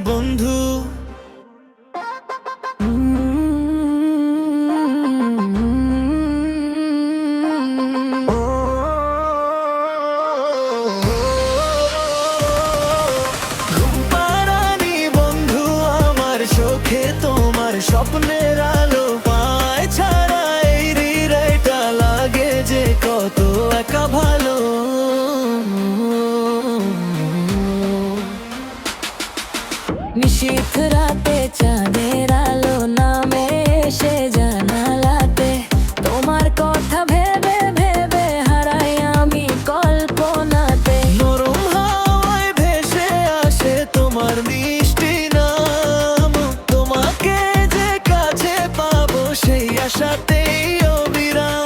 বন্ধু। স্বপ্নের আলো পায় ছাড়া এই হৃদয়টা লাগে যে কত একা ভালো। নিশীথ রাতে চাঁদের আলো নামে এসে জানালাতে তোমার কথা ভেবে ভেবে হারাই আমি কল্পনাতে। নরম হাওয়ায় ভেসে আসে তোমার মিষ্টি নাম, তোমাকে যে কাছে পাবো সেই আশাতেই অবিরাম।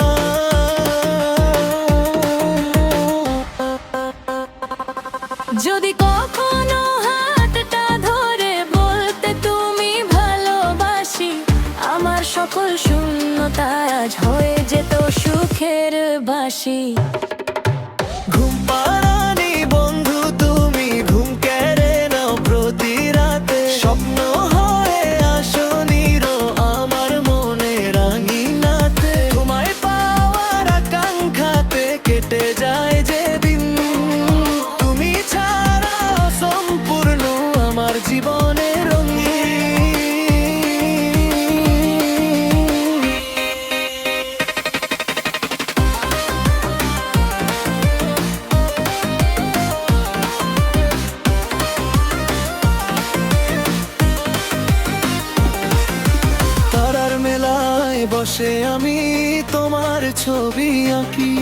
যদি কখনো হাতটা ধরে বলতে তুমি ভালোবাসি, আমার সকল শূন্যতা আজ হয়ে যেত সুখের বাসি। ঘুম পাড়ানি বন্ধু তুমি ঘুম কেড়ে নাও প্রতি রাতে, স্বপ্ন হয়ে আসো নিরো আমার মনে রাঙিনাতে। তোমায় পাওয়ার আকাঙ্ক্ষাতে কেটে যায় যে দিন, তুমি ছাড়া সম্পূর্ণ আমার জীবনের রঙিন। তারার মেলায় বসে আমি তোমার ছবি আঁকি,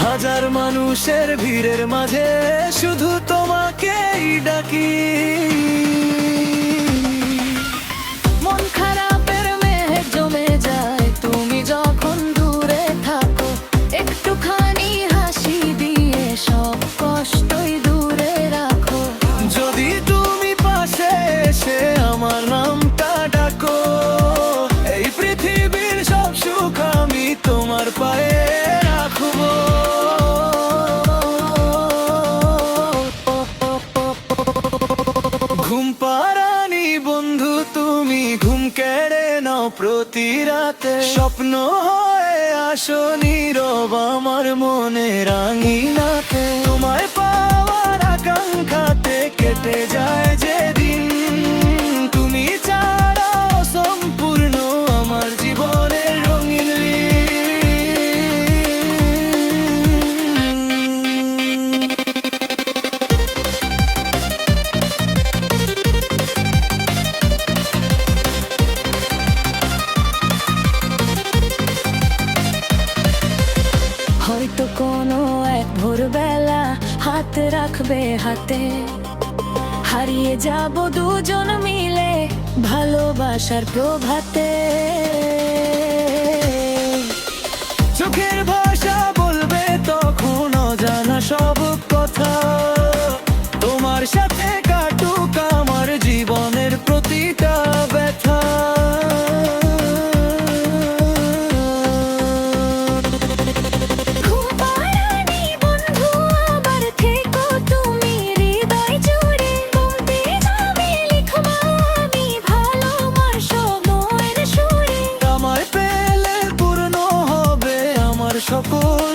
হাজার মানুষের ভিড়ের মাঝে শুধু তোমাকেই ডাকি। মন খারাপের মেঘ জমে যায় তুমি যখন দূরে থাকো, একটুখানি হাসি দিয়ে সব কষ্টই দূরে রাখো। যদি তুমি পাশে এসে আমার নামটা ডাকো, এই পৃথিবীর সব সুখ আমি তোমার পায়ে রাখবো। ঘুম পাড়ানি বন্ধু তুমি ঘুম কেড়ে নাও প্রতি রাতে, স্বপ্ন হয়ে আসো নীরব আমার মনে রাঙিনাতে। তোমায় পাওয়ার আকাঙ্ক্ষাতে কেটে যায় যে দিন, তুমি ছাড়া সম্পূর্ণ আমার জীবনের রঙিন। হয়তো কোনো এক ভোরবেলা হাত রাখবে হাতে, হারিয়ে যাব দুজন মিলে ভালোবাসার প্রভাতে। চোখের ভাষা বলবে তখন অজানা সব কথা, তোমার সাথে কাটুক আমার জীবনের প্রতিটা ব্যথা। সকল